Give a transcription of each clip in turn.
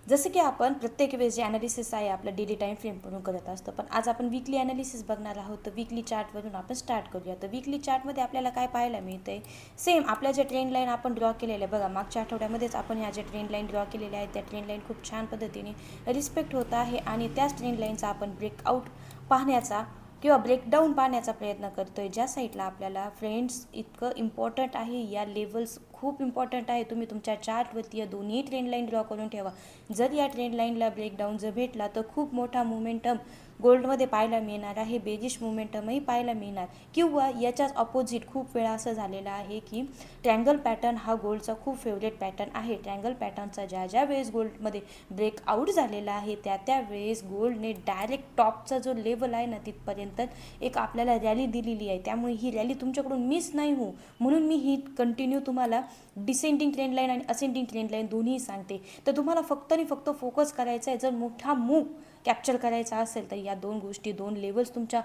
जसं की आपण प्रत्येक वेळेस जे ॲनालिसिस आहे आपलं डेली टाईम फ्रेमवरून करत असतो, पण आज आपण वीकली ॲनालिसिस बघणार आहोत. तर वीकली चार्टवरून आपण स्टार्ट करूया. तर वीकली चार्टमध्ये आपल्याला काय पाहायला मिळतं आहे, सेम आपल्या ज्या ट्रेंड लाईन आपण ड्रॉ केलेल्या आहे बघा, मागच्या आठवड्यामध्येच आपण ह्या ज्या ट्रेंड लाईन ड्रॉ केलेल्या आहेत त्या ट्रेंड लाईन खूप छान पद्धतीने रिस्पेक्ट होत आहे आणि त्याच ट्रेंड लाईनचा आपण ब्रेकआउट पाहण्याचा किंवा ब्रेकडाऊन पाहण्याचा प्रयत्न करतो आहे. ज्या साईडला आपल्याला फ्रेंड्स इतकं इम्पॉर्टंट आहे, या लेवल्स खूप इम्पॉर्टंट आहे. तुम्ही तुमच्या चार्टवरती या दोन्ही ट्रेंड लाईन ड्रॉ करून ठेवा. जर या ट्रेंड लाईनला ब्रेकडाऊन जर भेटला तर खूप मोठा मोमेंटम गोल्डमध्ये पाहायला मिळणार आहे, बेजिश मोमेंटमही पाहायला मिळणार. किंवा याच्याच ऑपोजिट खूप वेळा असं झालेलं आहे की ट्रँगल पॅटर्न हा गोल्डचा खूप फेवरेट पॅटर्न आहे. ट्रँगल पॅटर्नचा ज्या वेळेस गोल्डमध्ये ब्रेकआउट झालेला आहे त्या वेळेस गोल्डने डायरेक्ट टॉपचा जो लेवल आहे ना तिथपर्यंत एक आपल्याला रॅली दिलेली आहे. त्यामुळे ही रॅली तुमच्याकडून मिस नाही हो, म्हणून मी ही कंटिन्यू तुम्हाला डिसेंडिंग ट्रेंड लाईन आणि असेंडिंग ट्रेंड लाईन दोन्ही सांगते. तर तुम्हाला फक्त आणि फक्त फोकस करायचा आहे. जर मोठा मूव कॅप्चर करायचा असेल तर या दोन गोष्टी, दोन लेवल्स तुमच्या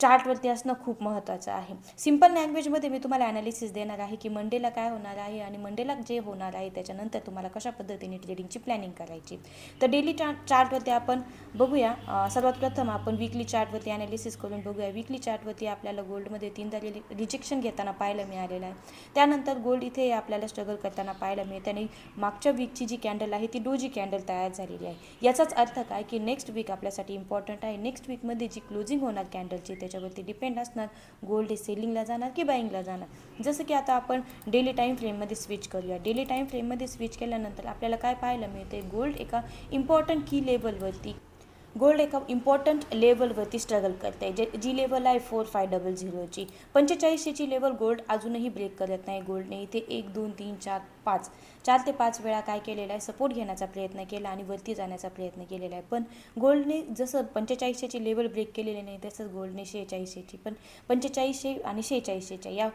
चार्टवरती असणं खूप महत्त्वाचं आहे. सिम्पल लँग्वेजमध्ये मी तुम्हाला ॲनालिसिस देणार आहे की मंडेला काय होणार आहे आणि मंडेला जे होणार आहे त्याच्यानंतर तुम्हाला कशा पद्धतीने ट्रेडिंगची प्लॅनिंग करायची. तर डेली चार्टवरती आपण बघूया. सर्वात प्रथम आपण वीकली चार्टवरती ॲनालिसिस करून बघूया. वीकली चार्टवरती आपल्याला गोल्डमध्ये तीनदा रिजेक्शन घेताना पाहायला मिळालेलं आहे. त्यानंतर गोल्ड इथे आपल्याला स्ट्रगल करताना पाहायला मिळते आणि मागच्या वीकची जी कॅन्डल आहे ती डोजी कॅन्डल तयार झालेली आहे. याचाच अर्थ काय की नेक्स्ट वीक आपल्यासाठी इम्पॉर्टंट आहे. नेक्स्ट वीकमध्ये जी क्लोजिंग होणार कॅन्डलची त्याच्यावरती डिपेंड असणार गोल्ड हे सेलिंगला जाणार की बाईंगला जाणार. जसं की आता आपण डेली टाईम फ्रेममध्ये स्विच करूया. डेली टाईम फ्रेममध्ये स्विच केल्यानंतर आपल्याला काय पाहायला मिळते, गोल्ड एका इम्पॉर्टंट की लेवलवरती स्ट्रगल करते आहे. जी लेवल आहे 4500ची. 4500ची लेवल गोल्ड अजूनही ब्रेक करत नाही. गोल्डने इथे 1 2 3 4 ते 5 वेळा काय केलेला आहे, सपोर्ट घेण्याचा प्रयत्न केला आणि वरती जाण्याचा प्रयत्न केलेला आहे. पण गोल्डने जसं 4500ची लेवल ब्रेक केलेली नाही तसंच गोल्डने 4600ची, पण 4500 आणि 4600च्या या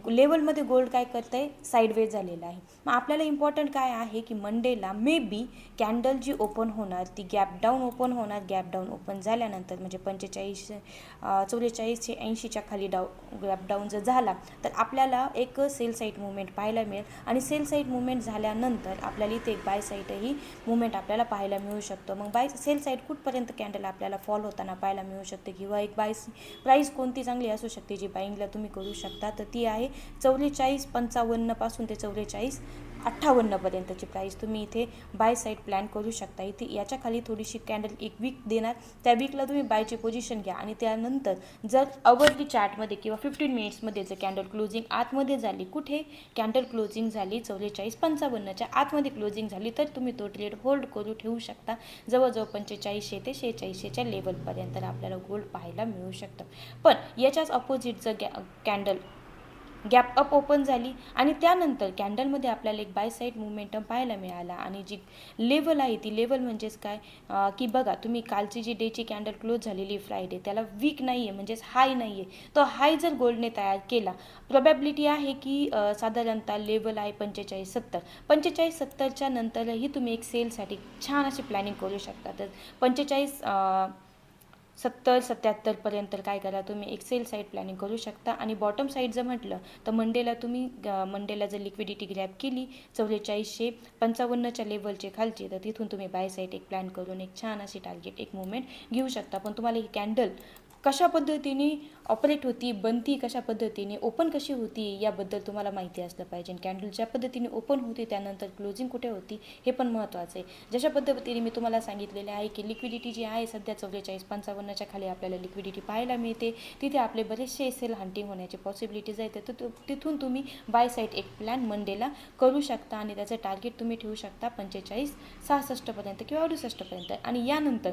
लेवलमध्ये गोल्ड काय करतं आहे, साईडवेज झालेला आहे. मग आपल्याला इम्पॉर्टंट काय आहे की मंडेला may be candle G open होणार ती गॅप डाऊन ओपन होणार. गॅप डाऊन ओपन झाल्यानंतर म्हणजे 4480च्या खाली गॅप डाऊन जर झाला तर आपल्याला एक सेल साईड मुवमेंट पाहायला मिळेल आणि सेल साईड मुवमेंट झाल्यानंतर आपल्याला इथे एक बाय साईडही मुवमेंट आपल्याला पाहायला मिळू शकतो. मग सेल साईड कुठपर्यंत कॅन्डल आपल्याला फॉल होताना पाहायला मिळू शकते किंवा एक प्राईस कोणती चांगली असू शकते जी बाईंगला तुम्ही करू शकता, तर ती आहे 44.55 पासून ते 44.58 पर्यंतची प्राईस तुम्ही इथे बाय साईड प्लॅन करू शकता. इथे याच्या खाली थोडीशी कॅन्डल एक वीक देणार, त्या वीकला तुम्ही बायची पोझिशन घ्या आणि त्यानंतर जर अवरली चार्टमध्ये किंवा 15 मिनिट्समध्ये जर कॅन्डल क्लोजिंग आतमध्ये झाली, कुठे कॅन्डल क्लोजिंग झाली 44.55च्या आतमध्ये क्लोजिंग झाली, तर तुम्ही तो ट्रेड होल्ड करू ठेवू शकता. जवळजवळ 4500 ते 4600च्या लेवलपर्यंत आपल्याला गोल्ड पाहायला मिळू शकतं. पण याच्याच अपोजिट जर कॅन्डल गॅप अप ओपन झाली आणि त्यानंतर कॅन्डलमध्ये आपल्याला एक बाय साईड मुवमेंटम पाहायला मिळाला आणि जी लेवल आहे ती लेवल म्हणजेच काय की बघा तुम्ही कालची जी डेची कॅन्डल क्लोज झालेली फ्रायडे त्याला वीक नाही आहे, म्हणजेच हाय नाही आहे. तो हाय जर गोल्डने तयार केला, प्रोबॅबिलिटी आहे की साधारणतः लेवल आहे 4570. 4570च्या नंतरही तुम्ही एक सेलसाठी छान अशी प्लॅनिंग करू शकता. तर 4570-77पर्यंत काय करा, तुम्ही एक सेल साईड प्लॅनिंग करू शकता. आणि बॉटम साईड जर म्हटलं तर मंडेला जर लिक्विडिटी ग्रॅब केली 4455च्या लेवलचे खालचे, तर तिथून तुम्ही बाय साईड एक प्लॅन करून एक छान अशी टार्गेट एक मुवमेंट घेऊ शकता. पण तुम्हाला ही कॅन्डल कशा पद्धतीने ऑपरेट होती, बनती कशा पद्धतीने, ओपन कशी होती याबद्दल तुम्हाला माहिती असलं पाहिजे. कॅन्डल ज्या पद्धतीने ओपन होती त्यानंतर क्लोजिंग कुठे होती हे पण महत्त्वाचं आहे. जशा पद्धतीने मी तुम्हाला सांगितलेले आहे की लिक्विडिटी जी आहे सध्या 44.55च्या खाली आपल्याला लिक्विडिटी पाहायला मिळते. तिथे आपले बरेचसे सेल हंटिंग होण्याचे पॉसिबिलिटीज आहेत. तर तिथून तुम्ही बाय साईड एक प्लॅन मंडेला करू शकता आणि त्याचं टार्गेट तुम्ही ठेवू शकता 45-66पर्यंत किंवा 68पर्यंत. आणि यानंतर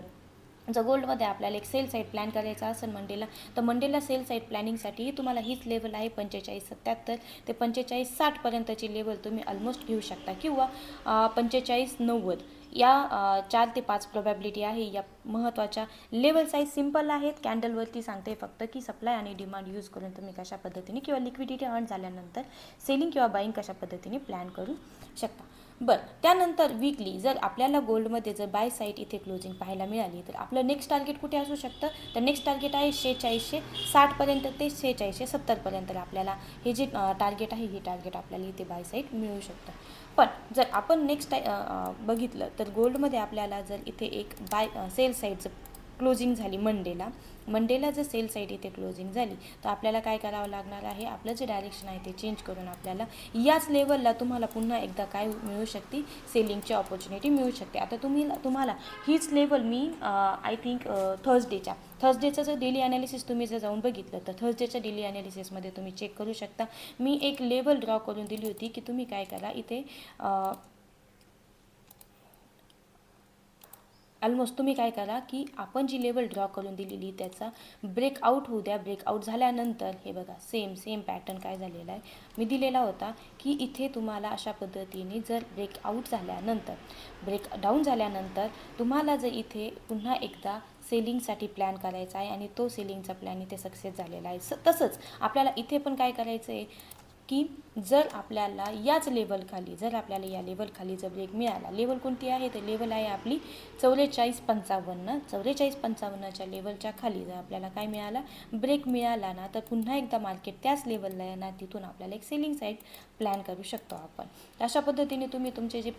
जर गोल्डमध्ये आपल्याला एक सेल साईड प्लॅन करायचा असेल मंडेला, तर मंडेला सेल साईड प्लॅनिंगसाठी तुम्हाला हीच लेवल आहे 45.77 ते 45.60पर्यंतची लेवल तुम्ही ऑलमोस्ट घेऊ शकता किंवा 45.90 या 4 ते 5 प्रोबॅबिलिटी आहे. या महत्त्वाच्या लेवल साईज सिम्पल आहेत. कॅन्डलवरती सांगते फक्त की सप्लाय आणि डिमांड यूज करून तुम्ही कशा पद्धतीने किंवा लिक्विडिटी अर्न झाल्यानंतर सेलिंग किंवा बाईंग कशा पद्धतीने प्लॅन करू शकता. बरं, त्यानंतर वीकली जर आपल्याला गोल्डमध्ये जर बाय साईड इथे क्लोजिंग पाहायला मिळाली तर आपलं नेक्स्ट टार्गेट कुठे असू शकतं, तर नेक्स्ट टार्गेट आहे 4660 ते 4670 आपल्याला हे जे टार्गेट आहे हे टार्गेट आपल्याला इथे बाय साईड मिळू शकतं. पण जर आपण नेक्स्ट बघितलं तर गोल्डमध्ये आपल्याला जर इथे एक सेल साईडचं क्लोजिंग झाली मंडेला जर सेल साईड इथे क्लोजिंग झाली तर आपल्याला काय करावं लागणार आहे, आपलं जे डायरेक्शन आहे ते चेंज करून आपल्याला याच लेवलला तुम्हाला पुन्हा एकदा काय मिळू शकते, सेलिंगची ऑपॉर्च्युनिटी मिळू शकते. आता तुम्हाला हीच लेवल मी आय थिंक थर्सडेचं जर डेली ॲनालिसिस तुम्ही जर जाऊन बघितलं तर थर्सडेच्या डेली ॲनालिसिसमध्ये तुम्ही चेक करू शकता. मी एक लेवल ड्रॉ करून दिली होती की तुम्ही काय करा इथे ऑलमोस्ट तुम्ही काय करा की आपण जी लेवल ड्रॉ करून दिलेली त्याचा ब्रेकआउट होऊ द्या. ब्रेकआउट झाल्यानंतर हे बघा सेम पॅटर्न काय झालेला आहे मी दिलेला होता की इथे तुम्हाला अशा पद्धतीने जर ब्रेकडाऊन झाल्यानंतर तुम्हाला जर इथे पुन्हा एकदा सेलिंगसाठी प्लॅन करायचा आहे आणि तो सेलिंगचा प्लॅन इथे सक्सेस झालेला आहे. तसंच आपल्याला इथे पण काय करायचं आहे की जर आपल्याला या लेवलखाली जर ब्रेक मिळाला, लेवल कोणती आहे तर लेवल आहे आपली 4455च्या लेवलच्या खाली जर आपल्याला काय मिळाला, ब्रेक मिळाला ना तर पुन्हा एकदा मार्केट त्याच लेवलला येणार, तिथून आपल्याला एक सेलिंग साईड प्लॅन करू शकतो आपण. अशा पद्धतीने तुम्ही तुमचे जे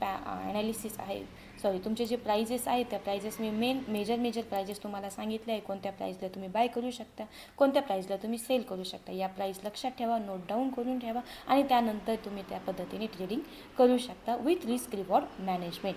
तुमचे जे प्राइजेस आहेत त्या प्राइजेस मी मेजर प्राइजेस तुम्हाला सांगितले आहे, कोणत्या प्राइसला तुम्ही बाय करू शकता, कोणत्या प्राइसला तुम्ही सेल करू शकता. या प्राइस लक्षात ठेवा, नोट डाऊन करून ठेवा आणि त्यानंतर तुम्ही त्या पद्धतीने ट्रेडिंग करू शकता विथ रिस्क रिवॉर्ड मॅनेजमेंट.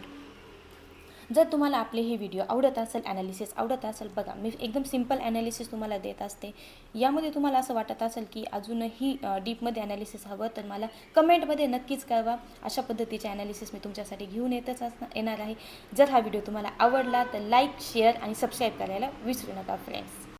जर तुम्हाला आपले हे व्हिडिओ आवडत असेल, ॲनालिसिस आवडत असेल, बघा मी एकदम सिम्पल ॲनालिसिस तुम्हाला देत असते. यामध्ये तुम्हाला असं वाटत असेल की अजूनही डीपमध्ये ॲनालिसिस हवं तर मला कमेंटमध्ये नक्कीच कळवा. अशा पद्धतीचे ॲनालिसिस मी तुमच्यासाठी घेऊन येणार आहे. जर हा व्हिडिओ तुम्हाला आवडला तर लाईक, शेअर आणि सबस्क्राईब करायला विसरू नका फ्रेंड्स.